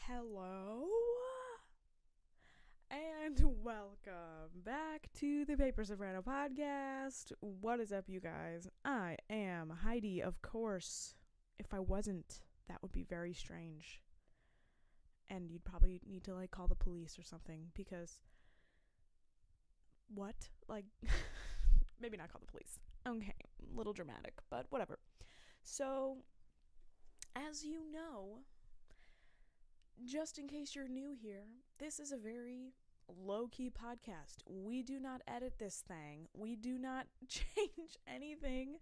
Hello and welcome back to the SOPRANO podcast. What is up, you guys? I am Heidi, of course. If I wasn't, that would be very strange. And you'd probably need to call the police or something because what? Maybe not call the police. Okay, a little dramatic, but whatever. So, as you know, just in case you're new here, this is a very low-key podcast. We do not edit this thing. We do not change anything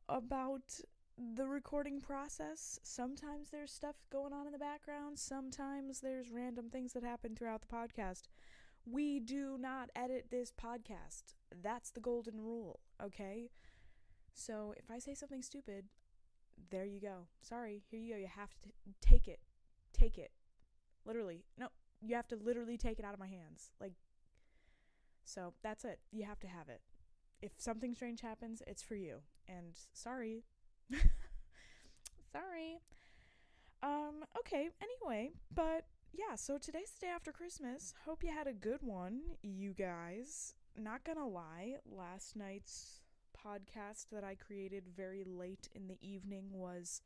about the recording process. Sometimes there's stuff going on in the background. Sometimes there's random things that happen throughout the podcast. We do not edit this podcast. That's the golden rule, okay? So if I say something stupid, there you go. Sorry, here you go. You have to take it. Take it. Literally. No, you have to literally take it out of my hands. So that's it. You have to have it. If something strange happens, it's for you. And sorry. Sorry. Okay, anyway, but yeah, so today's the day after Christmas. Hope you had a good one, you guys. Not gonna lie, last night's podcast that I created very late in the evening was,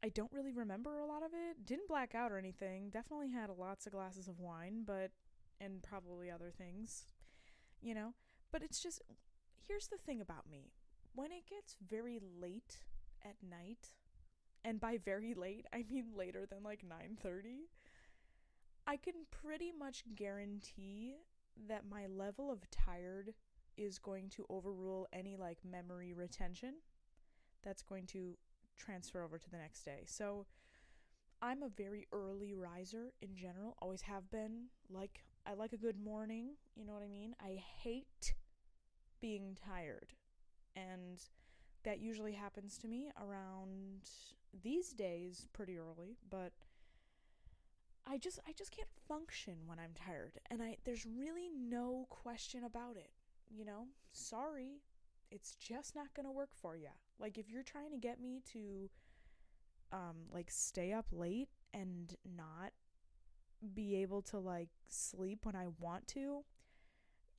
I don't really remember a lot of it. Didn't black out or anything. Definitely had lots of glasses of wine, and probably other things, But it's just, here's the thing about me. When it gets very late at night, and by very late, I mean later than 9:30, I can pretty much guarantee that my level of tired is going to overrule any memory retention that's going to transfer over to the next day. So I'm a very early riser in general, always have been. I like a good morning, you know what I mean? I hate being tired, and that usually happens to me around these days pretty early, but I just can't function when I'm tired, and there's really no question about it, Sorry, it's just not gonna work for you. If you're trying to get me to stay up late and not be able to sleep when I want to,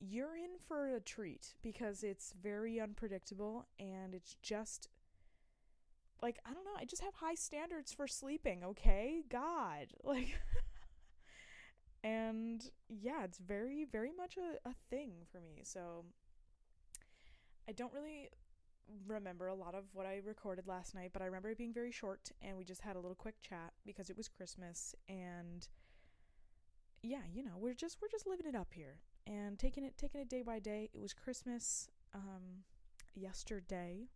you're in for a treat, because it's very unpredictable, and it's just I don't know, I just have high standards for sleeping, okay? God. And yeah, it's very, very much a thing for me. So I don't really remember a lot of what I recorded last night, but I remember it being very short, and we just had a little quick chat because it was Christmas, and yeah, we're just living it up here and taking it day by day. It was Christmas yesterday,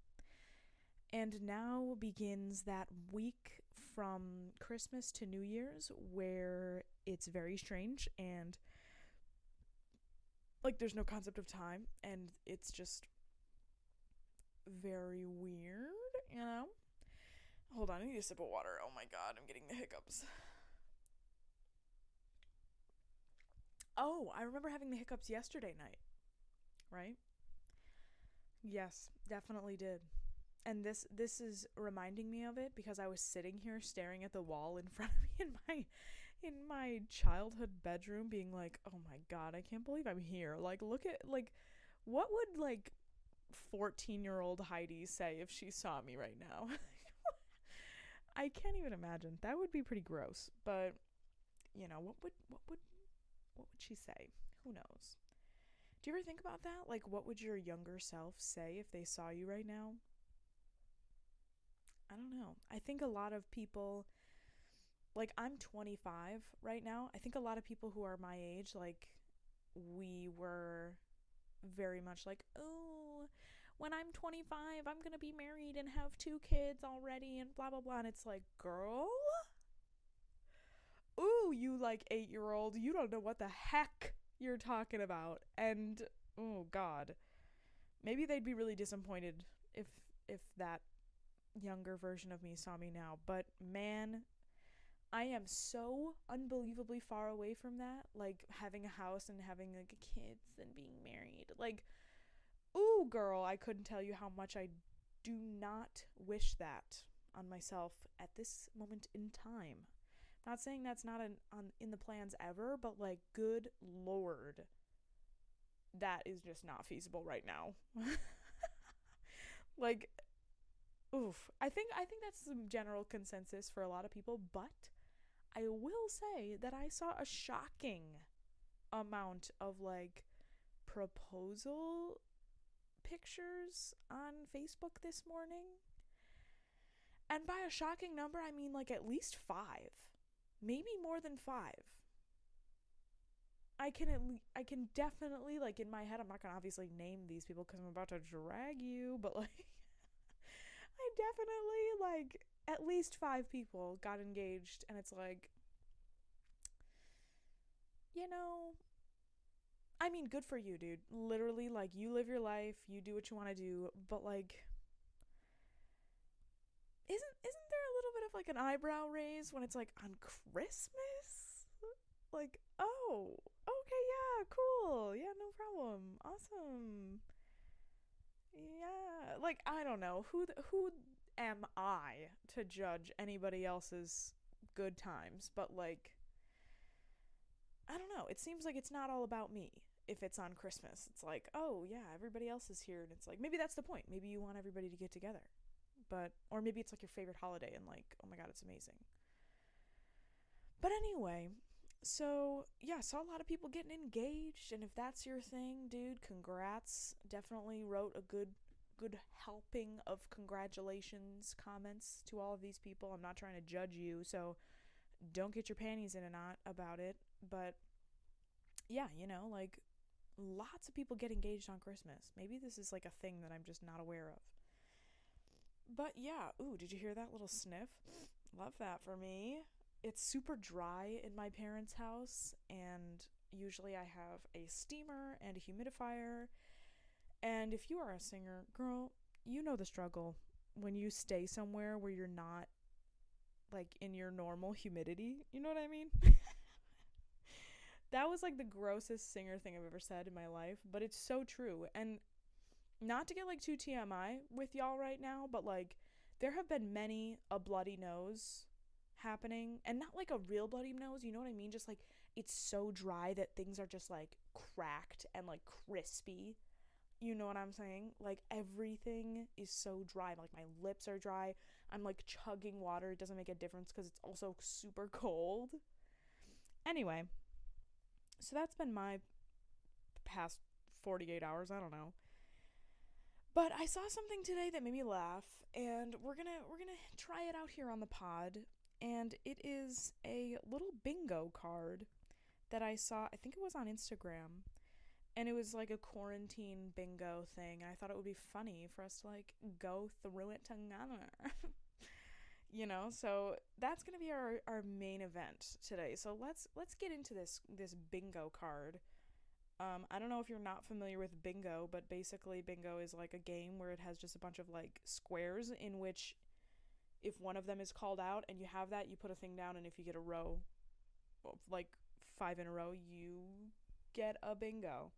and now begins that week from Christmas to New Year's where it's very strange, and there's no concept of time, and it's just very weird, Hold on, I need a sip of water. Oh my god, I'm getting the hiccups. Oh, I remember having the hiccups yesterday night, right? Yes, definitely did. And this is reminding me of it because I was sitting here staring at the wall in front of me in my childhood bedroom, being like, oh my god, I can't believe I'm here. Look at what would 14-year-old Heidi say if she saw me right now? I can't even imagine. That would be pretty gross. But what would she say? Who knows? Do you ever think about that? What would your younger self say if they saw you right now? I don't know. I think a lot of people, I'm 25 right now. I think a lot of people who are my age, we were very much oh, when I'm 25, I'm going to be married and have 2 kids already and blah, blah, blah. And it's girl? Ooh, you 8-year-old, you don't know what the heck you're talking about. And, oh, God. Maybe they'd be really disappointed if that younger version of me saw me now. But, man, I am so unbelievably far away from that. Having a house and having, kids and being married. Ooh, girl, I couldn't tell you how much I do not wish that on myself at this moment in time. Not saying that's not in the plans ever, but like, good lord, that is just not feasible right now. Like, oof. I think that's some general consensus for a lot of people, but I will say that I saw a shocking amount of like proposal pictures on Facebook this morning. And by a shocking number, I mean like at least 5. Maybe more than 5. I can definitely, like, in my head, I'm not going to obviously name these people cuz I'm about to drag you, but like I definitely, like, at least 5 people got engaged, and it's like, you know, I mean, good for you, dude. Literally, like, you live your life, you do what you want to do, but like, isn't there a little bit of like an eyebrow raise when it's like on Christmas? Like, oh, okay, yeah, cool, yeah, no problem, awesome, yeah. Like, I don't know who am I to judge anybody else's good times, but like, I don't know. It seems like it's not all about me if it's on Christmas. It's like, oh, yeah, everybody else is here. And it's like, maybe that's the point. Maybe you want everybody to get together. But, or maybe it's like your favorite holiday and like, oh my God, it's amazing. But anyway, so yeah, saw a lot of people getting engaged. And if that's your thing, dude, congrats. Definitely wrote a good helping of congratulations comments to all of these people. I'm not trying to judge you, so don't get your panties in a knot about it. But yeah, like, lots of people get engaged on Christmas. Maybe this is like a thing that I'm just not aware of. But yeah, ooh, did you hear that little sniff? Love that for me. It's super dry in my parents' house, and usually I have a steamer and a humidifier. And if you are a singer, girl, you know the struggle when you stay somewhere where you're not like in your normal humidity. You know what I mean? That was like the grossest singer thing I've ever said in my life, but it's so true. And not to get like too TMI with y'all right now, but like, there have been many a bloody nose happening, and not like a real bloody nose, you know what I mean? Just like, it's so dry that things are just like cracked and like crispy. You know what I'm saying? Like, everything is so dry. Like, my lips are dry. I'm like chugging water. It doesn't make a difference because it's also super cold. Anyway, so that's been my past 48 hours. I don't know. But I saw something today that made me laugh, and we're gonna try it out here on the pod. And it is a little bingo card that I saw. I think it was on Instagram, and it was like a quarantine bingo thing. And I thought it would be funny for us to like go through it together. So that's gonna be our main event today. So let's get into this bingo card. I don't know if you're not familiar with bingo, but basically bingo is like a game where it has just a bunch of like squares in which, if one of them is called out and you have that, you put a thing down, and if you get a row of like 5 in a row, you get a bingo.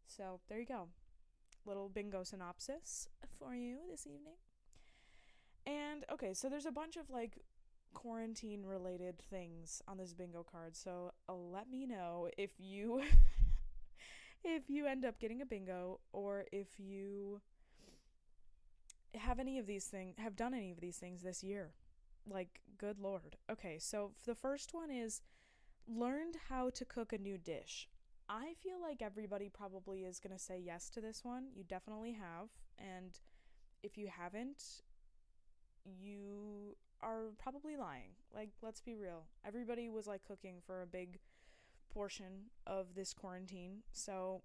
So there you go. Little bingo synopsis for you this evening. And okay, so there's a bunch of like quarantine related things on this bingo card. So let me know if you if you end up getting a bingo, or if you have done any of these things this year. Like, good lord. Okay, so the first one is learned how to cook a new dish. I feel like everybody probably is going to say yes to this one. You definitely have. And if you haven't, you are probably lying. Like, let's be real. Everybody was like cooking for a big portion of this quarantine. So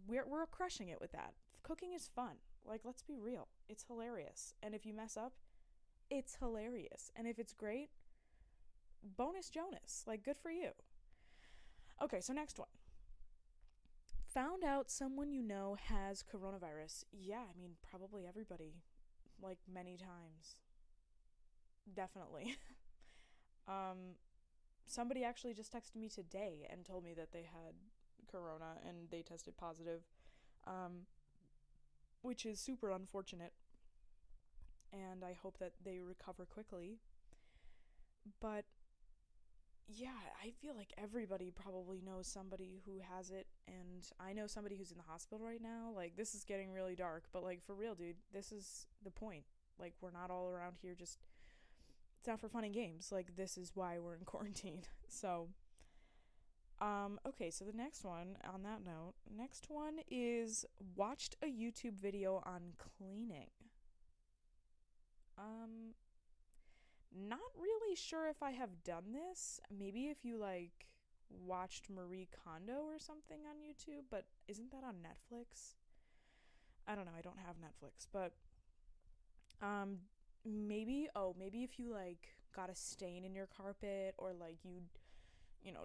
we're crushing it with that. Cooking is fun. Like, let's be real. It's hilarious. And if you mess up, it's hilarious. And if it's great, bonus Jonas. Like, good for you. Okay, so next one. Found out someone you know has coronavirus. Yeah, I mean, probably everybody. Like, many times. Definitely. Somebody actually just texted me today and told me that they had corona and they tested positive, which is super unfortunate, and I hope that they recover quickly. But yeah, I feel like everybody probably knows somebody who has it, and I know somebody who's in the hospital right now. Like, this is getting really dark, but like, for real, dude, this is the point. Like, we're not all around here just, it's not for fun and games. Like, this is why we're in quarantine. So, okay, so the next one, on that note, next one is watched a YouTube video on cleaning. Um, Not really sure if I have done this. Maybe if you like watched Marie Kondo or something on YouTube, but isn't that on Netflix? I don't know. I don't have Netflix, but um maybe if you like got a stain in your carpet, or like you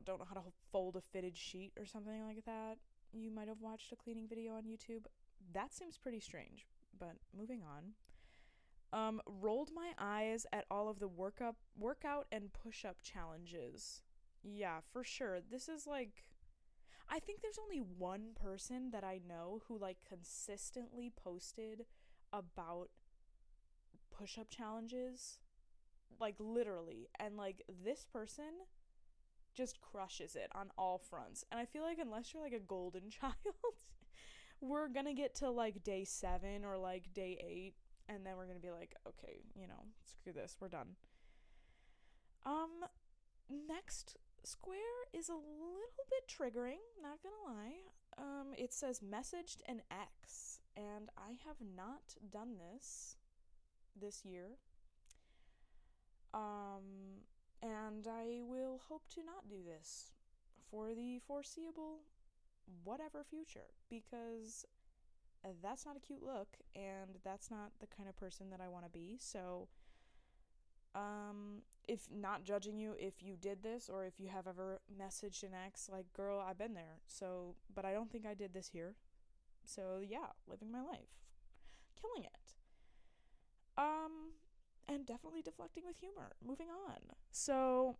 don't know how to fold a fitted sheet or something like that, you might have watched a cleaning video on YouTube. That seems pretty strange, but moving on. Rolled my eyes at all of the workout and push-up challenges. Yeah, for sure. This is like, I think there's only one person that I know who like consistently posted about push-up challenges, like literally, and like this person just crushes it on all fronts. And I feel like unless you're like a golden child, we're gonna get to like day 7 or like day 8, and then we're gonna be like, okay, screw this, we're done. Um, Next square is a little bit triggering, not gonna lie. It says messaged an ex, and I have not done this year. And I will hope to not do this for the foreseeable whatever future, because that's not a cute look, and that's not the kind of person that I want to be. So, if not judging you if you did this, or if you have ever messaged an ex, like, girl, I've been there. So, but I don't think I did this here. So, yeah, living my life, killing it. And definitely deflecting with humor. Moving on. So,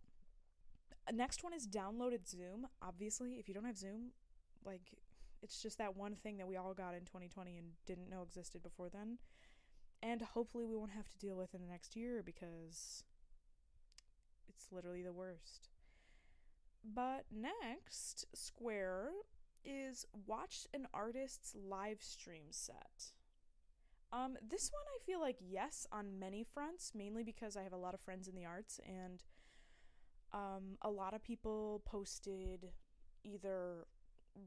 next one is downloaded Zoom. Obviously, if you don't have Zoom, like, it's just that one thing that we all got in 2020 and didn't know existed before then. And hopefully we won't have to deal with in the next year, because it's literally the worst. But next square is watched an artist's live stream set. This one I feel like yes on many fronts, mainly because I have a lot of friends in the arts, and a lot of people posted either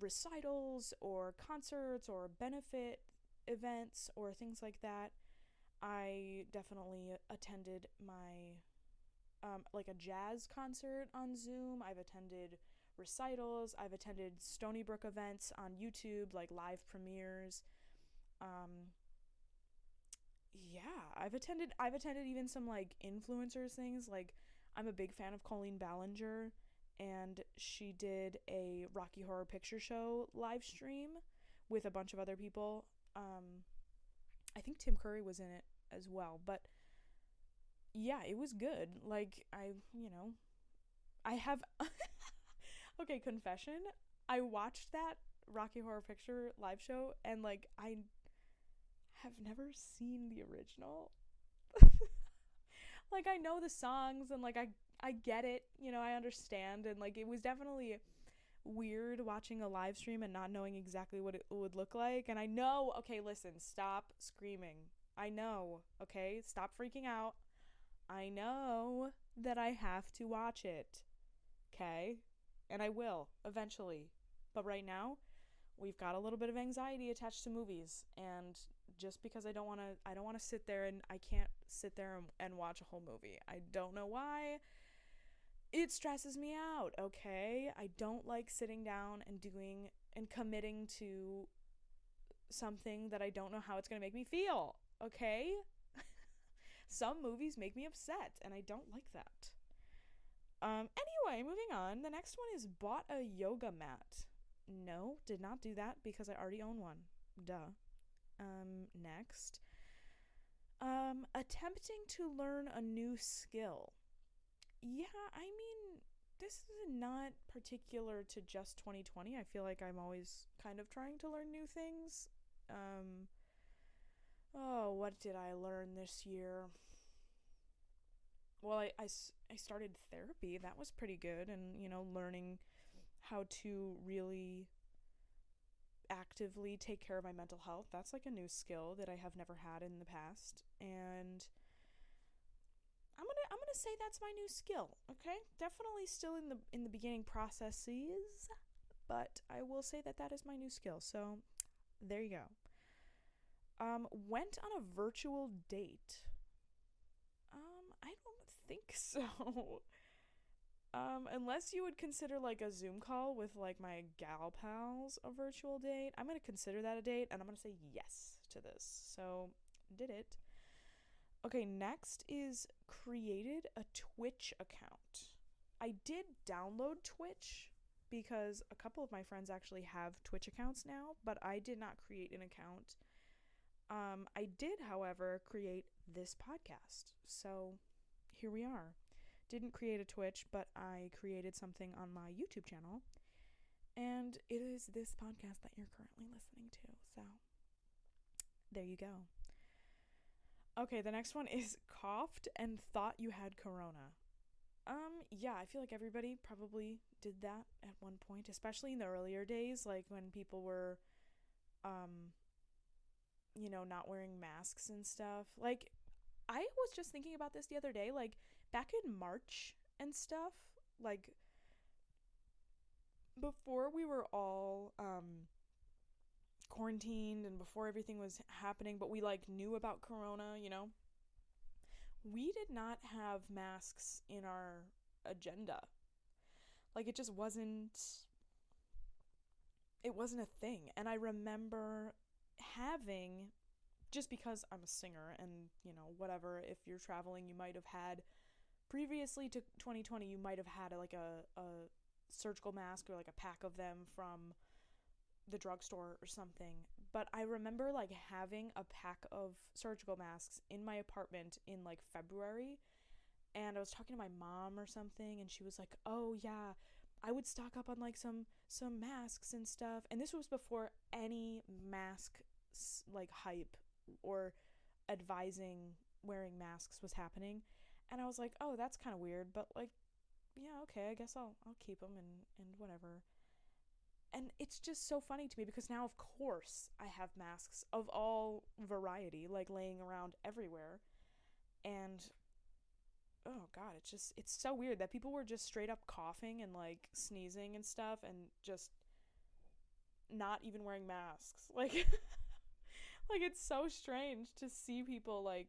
recitals or concerts or benefit events or things like that. I definitely attended my like a jazz concert on Zoom. I've attended recitals. I've attended Stony Brook events on YouTube, like live premieres. Um, yeah, I've attended even some like influencers things. Like, I'm a big fan of Colleen Ballinger, and she did a Rocky Horror Picture Show live stream with a bunch of other people. I think Tim Curry was in it as well, but yeah, it was good. Like, I have okay, confession. I watched that Rocky Horror Picture live show, and like, I have never seen the original. Like, I know the songs, and like, I get it, I understand, and like, it was definitely weird watching a live stream and not knowing exactly what it would look like. And I know, okay, listen, stop screaming. I know, okay? Stop freaking out. I know that I have to watch it, okay? And I will eventually. But right now, we've got a little bit of anxiety attached to movies, and just because I don't want to sit there, and I can't sit there and watch a whole movie. I don't know why. It stresses me out, okay? I don't like sitting down and doing and committing to something that I don't know how it's going to make me feel, okay? Some movies make me upset, and I don't like that. Anyway, moving on. The next one is bought a yoga mat. No, did not do that because I already own one. Duh. Next. Attempting to learn a new skill. Yeah, I mean, this is not particular to just 2020. I feel like I'm always kind of trying to learn new things. What did I learn this year? well, I started therapy. That was pretty good. And, learning how to really actively take care of my mental health. That's like a new skill that I have never had in the past. And I'm gonna say that's my new skill. Okay, definitely still in the beginning processes, but I will say that that is my new skill. So there you go. Went on a virtual date. I don't think so. Unless you would consider like a Zoom call with like my gal pals a virtual date, I'm gonna consider that a date, and I'm gonna say yes to this. So, did it. Okay, next is created a Twitch account. I did download Twitch because a couple of my friends actually have Twitch accounts now, but I did not create an account. I did, however, create this podcast. So, here we are. Didn't create a Twitch, but I created something on my YouTube channel, and it is this podcast that you're currently listening to. So there you go. Okay, the next one is coughed and thought you had corona. Yeah, I feel like everybody probably did that at one point, especially in the earlier days, like when people were not wearing masks and stuff. Like, I was just thinking about this the other day, like back in March and stuff, like before we were all quarantined and before everything was happening, but we like knew about corona. We did not have masks in our agenda. Like, it wasn't a thing. And I remember having, just because I'm a singer and, whatever, if you're traveling, you might have had, previously to 2020, you might have had a surgical mask or like a pack of them from the drugstore or something. But I remember like having a pack of surgical masks in my apartment in like February, and I was talking to my mom or something, and she was like, "Oh yeah, I would stock up on like some masks and stuff." And this was before any mask like hype or advising wearing masks was happening. And I was like, "Oh, that's kind of weird, but like, yeah, okay, I guess I'll keep them and whatever." And it's just so funny to me because now, of course, I have masks of all variety like laying around everywhere. And oh god, it's so weird that people were just straight up coughing and like sneezing and stuff and just not even wearing masks. Like like it's so strange to see people like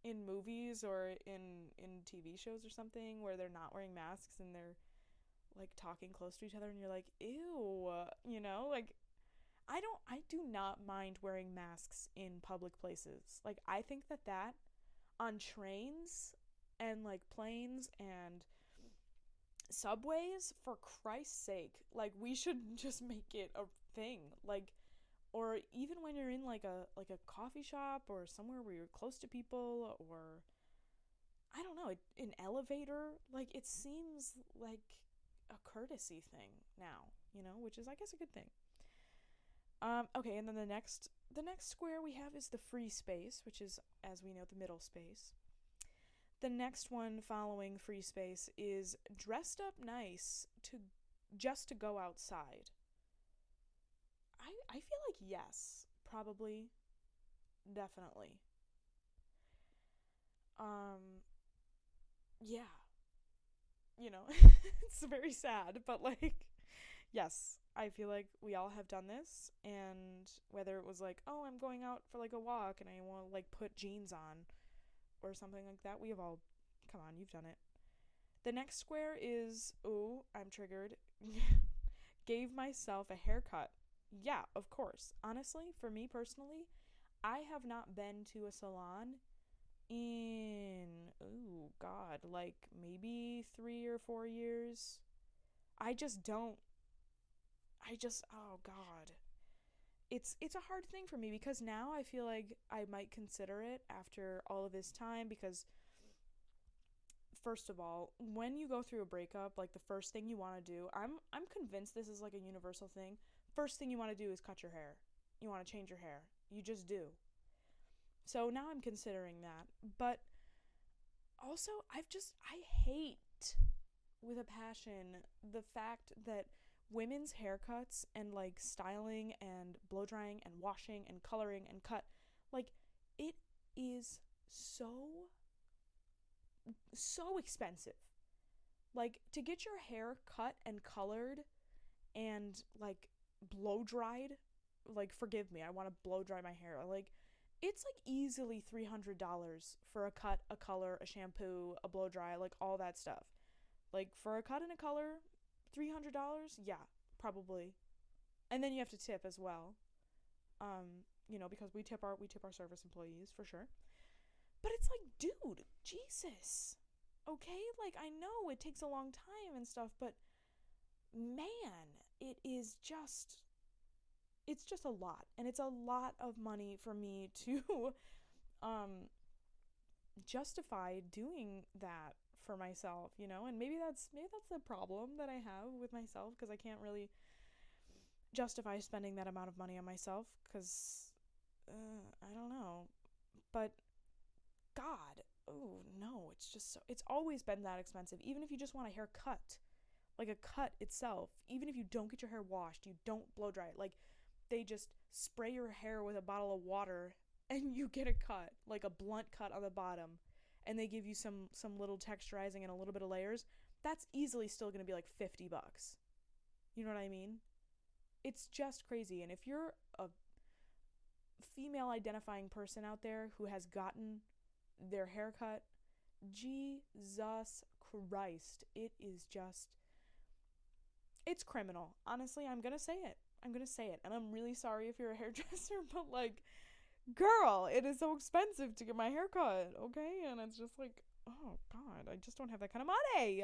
in movies or in TV shows or something where they're not wearing masks and they're like talking close to each other, and you're like, ew, like I do not mind wearing masks in public places. Like, I think that on trains and like planes and subways, for Christ's sake, like we should just make it a thing. Like, or even when you're in like a coffee shop or somewhere where you're close to people, or I don't know, an elevator, like it seems like a courtesy thing now, which is I guess a good thing. Okay, and then the next square we have is the free space, which is, as we know, the middle space. The next one following free space is dressed up nice to go outside. I feel like yes, probably, definitely. Yeah, it's very sad, but like, yes, I feel like we all have done this, and whether it was like, oh, I'm going out for like a walk and I want to like put jeans on or something like that, we have all, come on, you've done it. The next square is, ooh, I'm triggered, gave myself a haircut. Yeah, of course. Honestly, for me personally, I have not been to a salon in, ooh, God, like maybe 3 or 4 years. I just don't, oh God. It's a hard thing for me because now I feel like I might consider it after all of this time, because first of all, when you go through a breakup, like the first thing you want to do, I'm convinced this is like a universal thing. First thing you want to do is cut your hair. You want to change your hair. You just do. So now I'm considering that. But Also, I hate with a passion the fact that women's haircuts and like styling and blow drying and washing and coloring and cut, like, it is so expensive. Like, to get your hair cut and colored and like blow dried, like, forgive me, I want to blow dry my hair. Like, it's like easily $300 for a cut, a color, a shampoo, a blow dry, like all that stuff. Like, for a cut and a color, $300? Yeah, probably. And then you have to tip as well. Because we tip our service employees for sure. But it's like, dude, Jesus. Okay? Like, I know it takes a long time and stuff, but man, it's just a lot. And it's a lot of money for me to um justify doing that for myself, and maybe that's the problem that I have with myself, because I can't really justify spending that amount of money on myself, because I don't know. But God, oh no, it's always been that expensive. Even if you just want a haircut, like a cut itself, even if you don't get your hair washed, you don't blow dry it, like, they just spray your hair with a bottle of water and you get a cut, like a blunt cut on the bottom, and they give you some little texturizing and a little bit of layers. That's easily still going to be like $50. You know what I mean? It's just crazy. And if you're a female identifying person out there who has gotten their haircut, Jesus Christ, it's criminal. Honestly, I'm going to say it. And I'm really sorry if you're a hairdresser, but like, girl, it is so expensive to get my hair cut, okay? And it's just like, oh God, I just don't have that kind of money.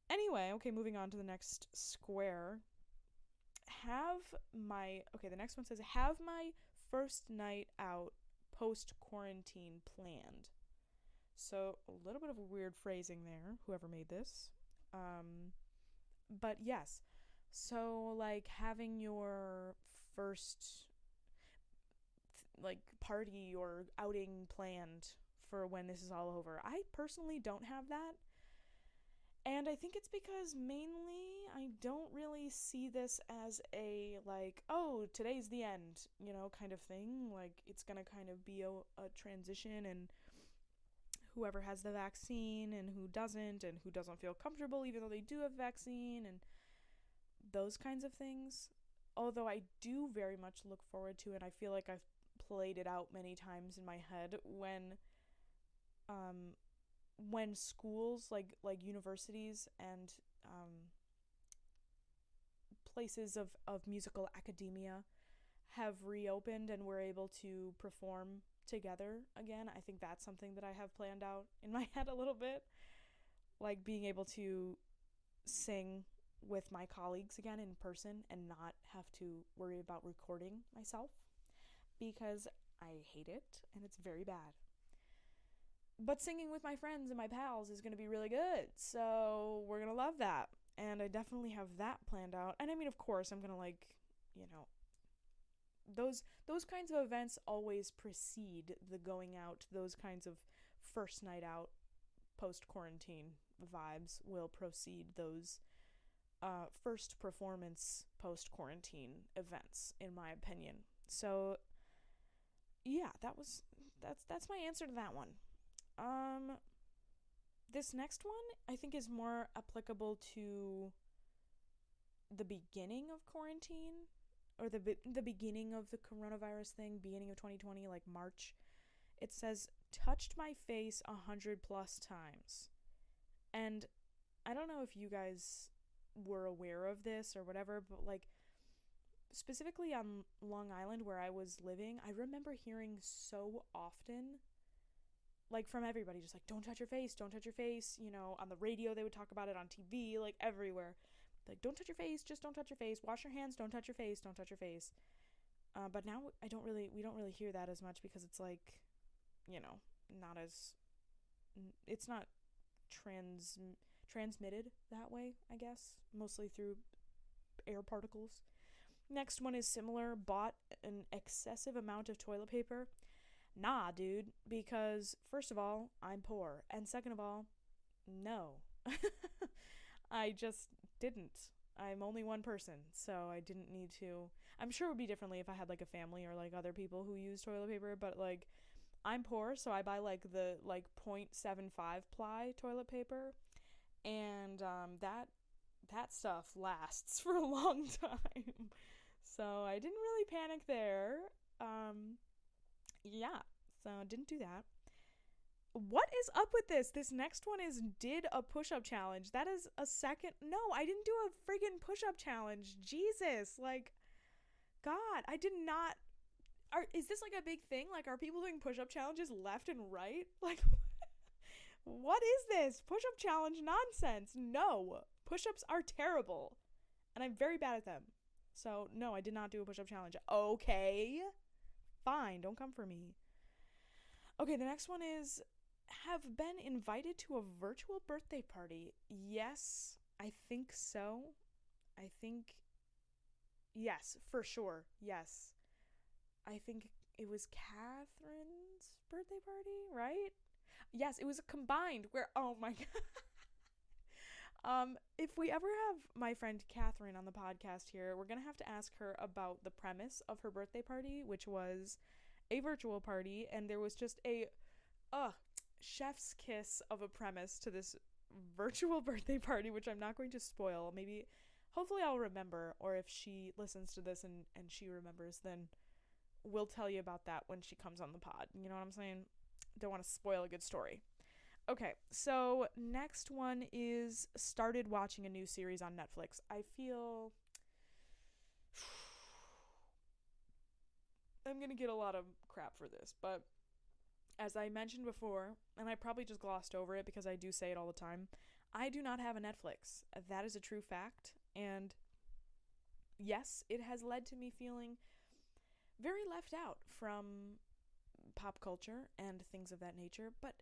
Anyway, okay, moving on to the next square. The next one says, have my first night out post-quarantine planned. So, a little bit of a weird phrasing there, whoever made this. But yes. So, like, having your first like party or outing planned for when this is all over. I personally don't have that. And I think it's because mainly I don't really see this as a, like, oh, today's the end, kind of thing. Like, it's gonna kind of be a transition, and whoever has the vaccine and who doesn't feel comfortable even though they do have vaccine, and those kinds of things. Although I do very much look forward to, and I feel like I've played it out many times in my head, when schools, like universities and places of musical academia have reopened and we're able to perform together again. I think that's something that I have planned out in my head a little bit, like being able to sing with my colleagues again in person and not have to worry about recording myself, because I hate it and it's very bad. But singing with my friends and my pals is going to be really good, so we're going to love that. And I definitely have that planned out. And I mean, of course, I'm going to, like, those kinds of events always precede the going out. Those kinds of first night out post-quarantine vibes will precede those first performance post-quarantine events, in my opinion. So yeah, that's my answer to that one. This next one I think is more applicable to the beginning of quarantine, or the beginning of the coronavirus thing, beginning of 2020, like March. It says, touched my face 100+ times. And I don't know if you guys were aware of this or whatever, but like, specifically on Long Island where I was living, I remember hearing so often, like, from everybody, just like, don't touch your face, on the radio they would talk about it, on TV, like everywhere, like, don't touch your face, just don't touch your face, wash your hands, don't touch your face, don't touch your face. But now we don't really hear that as much, because it's like, it's not transmitted that way, I guess, mostly through air particles. Next one is similar, bought an excessive amount of toilet paper. Nah, dude, because first of all, I'm poor, and second of all, no. I just didn't. I'm only one person, so I didn't need to. I'm sure it would be differently if I had like a family or like other people who use toilet paper, but like I'm poor, so I buy like the like 0.75 ply toilet paper, and that stuff lasts for a long time. So I didn't really panic there. Um yeah, so didn't do that. What is up with this? This next one is did a push-up challenge. That is a second. No, I didn't do a friggin' push-up challenge. Jesus, like God, I did not. Is this like a big thing? Like, are people doing push-up challenges left and right? Like, what is this? Push-up challenge nonsense. No, push-ups are terrible, and I'm very bad at them. So no, I did not do a push-up challenge. Okay, fine, don't come for me. Okay, the next one is have been invited to a virtual birthday party. Yes, I think so. I think, yes, for sure. Yes. I think it was Catherine's birthday party, right? Yes, it was a combined where, oh my God. If we ever have my friend Catherine on the podcast here, we're going to have to ask her about the premise of her birthday party, which was a virtual party, and there was just a chef's kiss of a premise to this virtual birthday party, which I'm not going to spoil. Maybe, hopefully I'll remember, or if she listens to this and she remembers, then we'll tell you about that when she comes on the pod. You know what I'm saying? Don't want to spoil a good story. Okay, so next one is started watching a new series on Netflix. I feel I'm going to get a lot of crap for this, but as I mentioned before, and I probably just glossed over it because I do say it all the time, I do not have a Netflix. That is a true fact, and yes, it has led to me feeling very left out from pop culture and things of that nature, but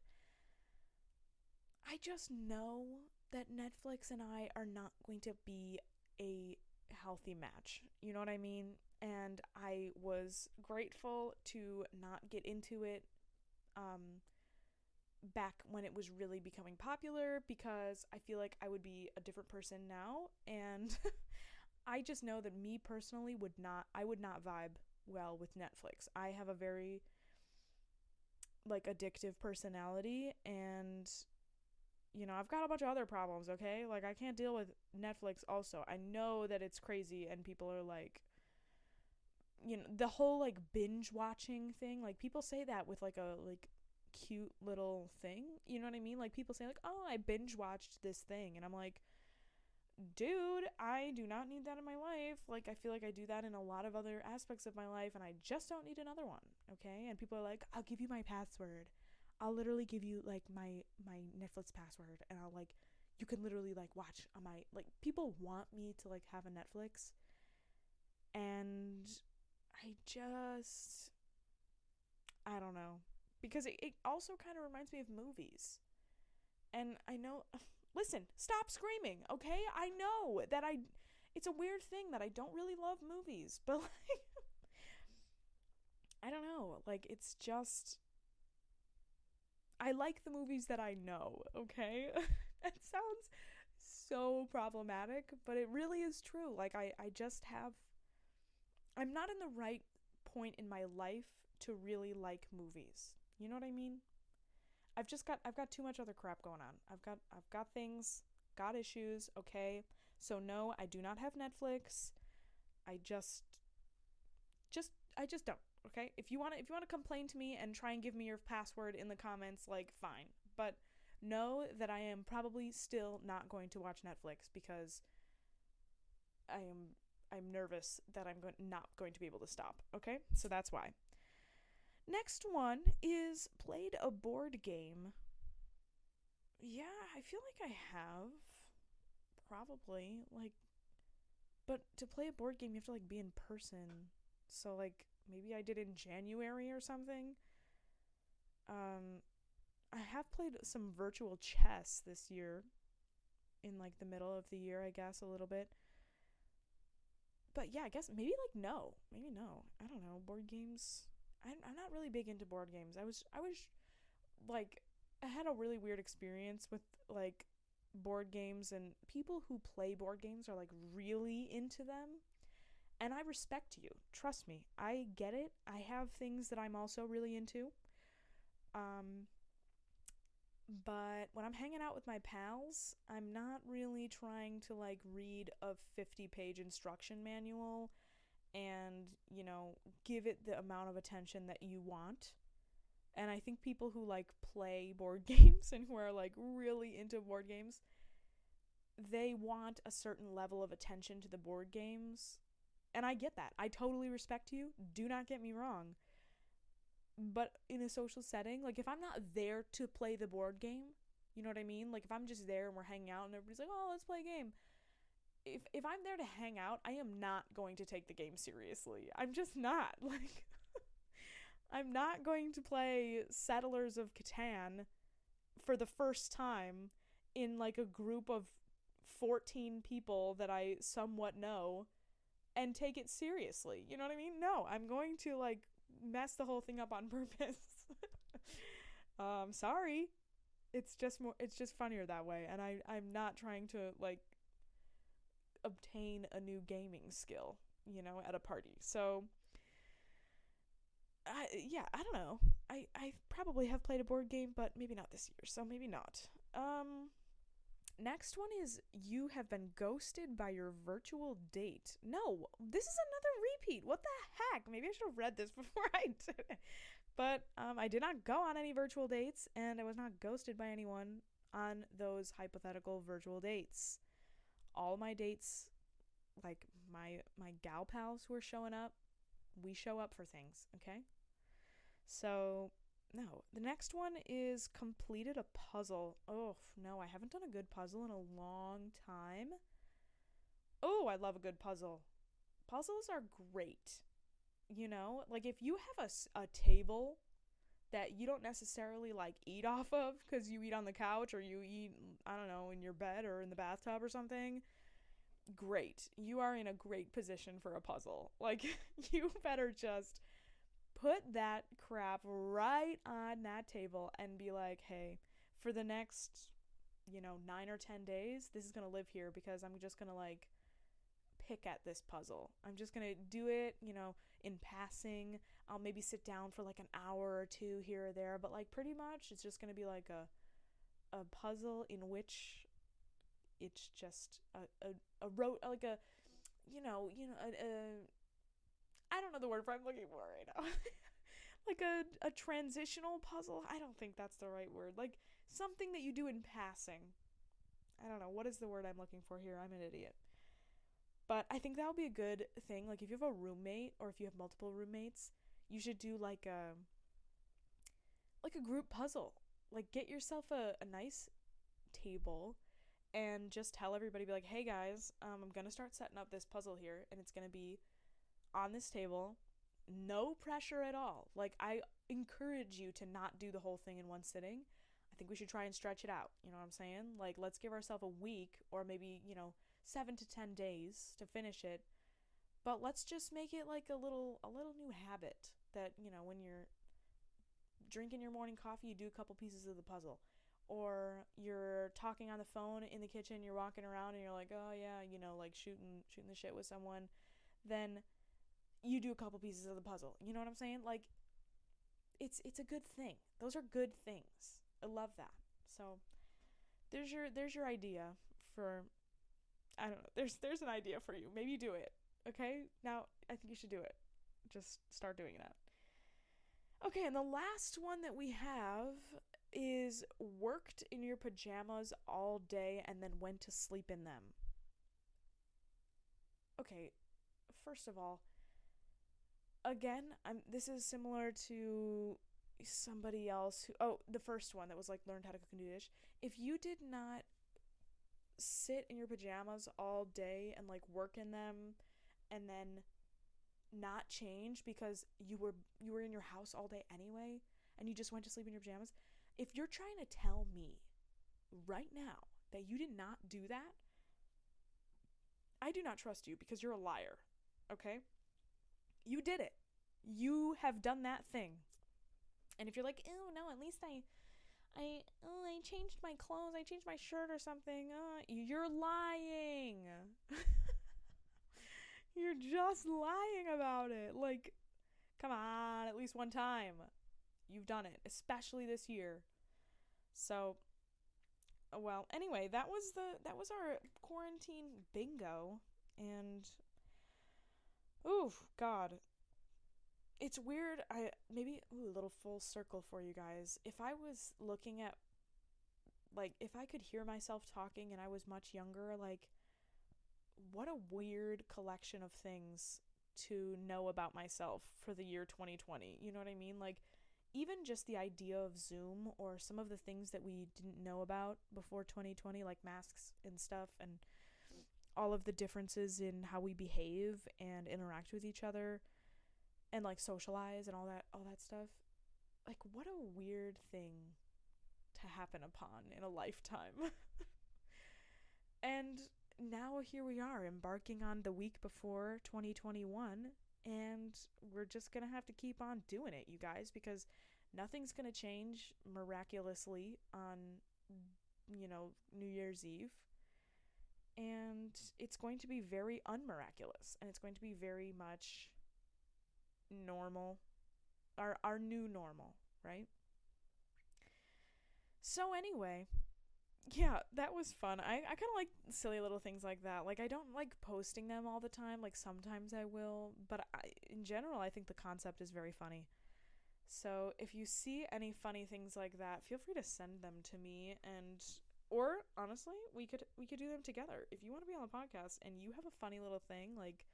I just know that Netflix and I are not going to be a healthy match. You know what I mean? And I was grateful to not get into it back when it was really becoming popular, because I feel like I would be a different person now, and I just know that me personally would not vibe well with Netflix. I have a very like addictive personality, and you know, I've got a bunch of other problems, okay? Like, I can't deal with Netflix also. I know that it's crazy and people are like, you know, the whole like binge watching thing, like people say that with like a like cute little thing, you know what I mean? Like people say like, oh, I binge watched this thing, and I'm like, dude, I do not need that in my life. Like, I feel like I do that in a lot of other aspects of my life, and I just don't need another one, okay? And people are like, I'll give you my password. I'll literally give you like my Netflix password, and I'll like, you can literally like watch on my, like, people want me to like have a Netflix, and I don't know, because it also kind of reminds me of movies, and I know, listen, stop screaming, okay? I know that it's a weird thing that I don't really love movies, but like, I don't know, like, it's just, I like the movies that I know, okay? That sounds so problematic, but it really is true. Like, I just have, I'm not in the right point in my life to really like movies. You know what I mean? I've got too much other crap going on. I've got things, got issues, okay? So no, I do not have Netflix. I just don't. Okay? If you want to complain to me and try and give me your password in the comments, like, fine. But know that I am probably still not going to watch Netflix because I'm nervous that I'm not going to be able to stop. Okay? So that's why. Next one is played a board game. Yeah, I feel like I have. Probably. Like, but to play a board game, you have to like be in person. So like, maybe I did in January or something. I have played some virtual chess this year, in like the middle of the year, I guess, a little bit. But yeah, I guess maybe like no. Maybe no. I don't know. Board games, I'm not really big into board games. I was like, I had a really weird experience with like board games, and people who play board games are like really into them. And I respect you. Trust me. I get it. I have things that I'm also really into. Um, but when I'm hanging out with my pals, I'm not really trying to like read a 50-page instruction manual and, give it the amount of attention that you want. And I think people who like play board games and who are like really into board games, they want a certain level of attention to the board games. And I get that. I totally respect you. Do not get me wrong. But in a social setting, like if I'm not there to play the board game, you know what I mean? Like if I'm just there and we're hanging out and everybody's like, "Oh, let's play a game." If I'm there to hang out, I am not going to take the game seriously. I'm just not. Like I'm not going to play Settlers of Catan for the first time in like a group of 14 people that I somewhat know and take it seriously. You know what I mean? No, I'm going to like mess the whole thing up on purpose. Sorry. It's just funnier that way, and I'm not trying to like obtain a new gaming skill, at a party. So I don't know. I probably have played a board game, but maybe not this year, so maybe not. Next one is you have been ghosted by your virtual date. No, this is another repeat. What the heck? Maybe I should have read this before I did it. But I did not go on any virtual dates, and I was not ghosted by anyone on those hypothetical virtual dates. All my dates, like my gal pals who are showing up, we show up for things, okay? So, no. The next one is completed a puzzle. Oh, no, I haven't done a good puzzle in a long time. Oh, I love a good puzzle. Puzzles are great. Like if you have a table that you don't necessarily like eat off of because you eat on the couch or you eat, I don't know, in your bed or in the bathtub or something, great. You are in a great position for a puzzle. Like, you better just put that crap right on that table and be like, hey, for the next, 9 or 10 days, this is going to live here because I'm just going to like pick at this puzzle. I'm just going to do it, in passing. I'll maybe sit down for like an hour or two here or there, but like pretty much it's just going to be like a puzzle in which it's just like a, I don't know the word I'm looking for right now. Like a transitional puzzle. I don't think that's the right word. Like something that you do in passing. I don't know. What is the word I'm looking for here? I'm an idiot. But I think that would be a good thing. Like if you have a roommate or if you have multiple roommates, you should do like a group puzzle. Like get yourself a nice table and just tell everybody, be like, hey guys, I'm gonna start setting up this puzzle here, and it's gonna be on this table. No pressure at all. Like I encourage you to not do the whole thing in one sitting. I think we should try and stretch it out. You know what I'm saying? Like let's give ourselves a week or maybe 7 to 10 days to finish it. But let's just make it like a little new habit that when you're drinking your morning coffee, you do a couple pieces of the puzzle. Or you're talking on the phone in the kitchen, you're walking around and you're like, oh yeah, like shooting the shit with someone, then you do a couple pieces of the puzzle. You know what I'm saying? Like it's a good thing. Those are good things. I love that. So there's your idea for, I don't know. There's an idea for you. Maybe do it. Okay? Now I think you should do it. Just start doing that. Okay, and the last one that we have is worked in your pajamas all day and then went to sleep in them. Okay, first of all, again, this is similar to somebody else the first one that was like learned how to cook a new dish. If you did not sit in your pajamas all day and like work in them and then not change because you were in your house all day anyway and you just went to sleep in your pajamas, if you're trying to tell me right now that you did not do that, I do not trust you because you're a liar. Okay? You did it. You have done that thing. And if you're like, ew, no, at least I changed my clothes, I changed my shirt or something, you're lying. You're just lying about it. Like, come on, at least one time. You've done it, especially this year. So, well, anyway, that was our quarantine bingo, and ooh, God, it's weird. A little full circle for you guys. If I was looking at, like, if I could hear myself talking and I was much younger, like, what a weird collection of things to know about myself for the year 2020. You know what I mean? Like, even just the idea of Zoom or some of the things that we didn't know about before 2020, like masks and stuff, and all of the differences in how we behave and interact with each other and like socialize and all that stuff. Like, what a weird thing to happen upon in a lifetime. And now here we are, embarking on the week before 2021, and we're just gonna have to keep on doing it, you guys, because nothing's gonna change miraculously on, New Year's Eve. And it's going to be very unmiraculous, and it's going to be very much normal, our new normal, right? So anyway, yeah, that was fun. I kind of like silly little things like that. Like, I don't like posting them all the time. Like, sometimes I will, but in general, I think the concept is very funny. So if you see any funny things like that, feel free to send them to me, and or honestly, we could do them together. If you want to be on the podcast and you have a funny little thing like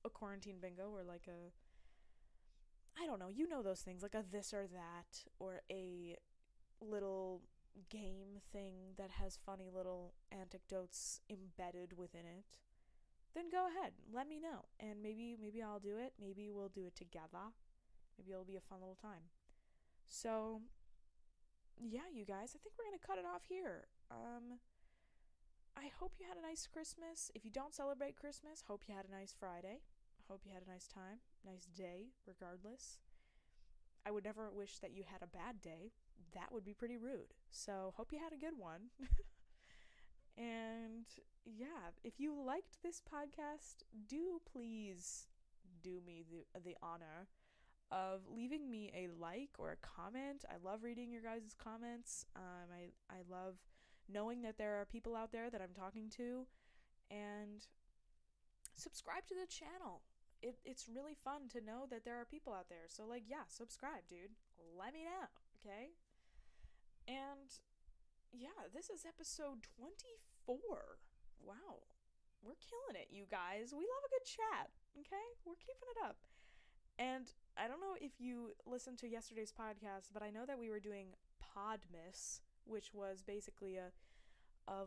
a quarantine bingo, or like a, I don't know, those things, like a this or that, or a little game thing that has funny little anecdotes embedded within it, then go ahead, let me know, and maybe I'll do it. Maybe we'll do it together. Maybe it'll be a fun little time. So yeah, you guys, I think we're gonna cut it off here. I hope you had a nice Christmas. If you don't celebrate Christmas, hope you had a nice Friday. Hope you had a nice time, nice day, regardless. I would never wish that you had a bad day. That would be pretty rude. So hope you had a good one. And yeah, if you liked this podcast, do please do me the honor of leaving me a like or a comment. I love reading your guys' comments. I love knowing that there are people out there that I'm talking to, and subscribe to the channel. It's really fun to know that there are people out there. So, like, yeah, subscribe, dude. Let me know, okay? And yeah, this is episode 24. Wow. We're killing it, you guys. We love a good chat, okay? We're keeping it up. And I don't know if you listened to yesterday's podcast, but I know that we were doing Podmas, which was basically a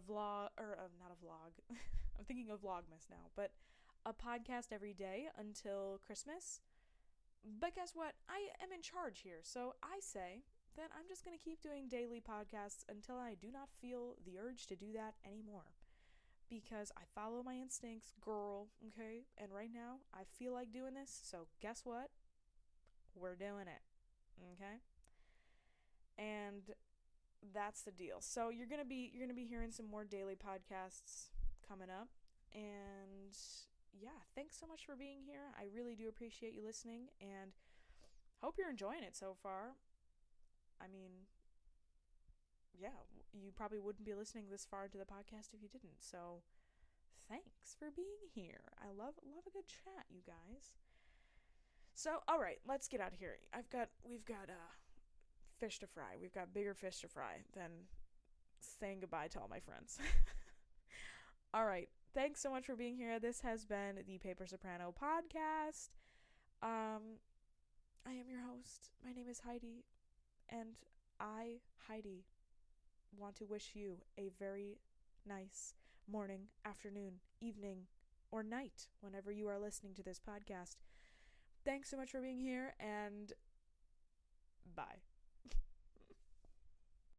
vlog, or not a vlog. I'm thinking of Vlogmas now, but a podcast every day until Christmas. But guess what? I am in charge here, so I say that I'm just going to keep doing daily podcasts until I do not feel the urge to do that anymore. Because I follow my instincts, girl, okay? And right now, I feel like doing this, so guess what? We're doing it, okay? And that's the deal. So you're gonna be hearing some more daily podcasts coming up, and yeah, thanks so much for being here. I really do appreciate you listening, and hope you're enjoying it so far. I mean, yeah, you probably wouldn't be listening this far into the podcast if you didn't. So thanks for being here. I love a good chat, you guys. So, all right, let's get out of here. We've got fish to fry. We've got bigger fish to fry than saying goodbye to all my friends. All right, thanks so much for being here. This has been the Paper Soprano podcast. I am your host. My name is Heidi, and I, Heidi, want to wish you a very nice morning, afternoon, evening, or night whenever you are listening to this podcast. Thanks so much for being here, and bye.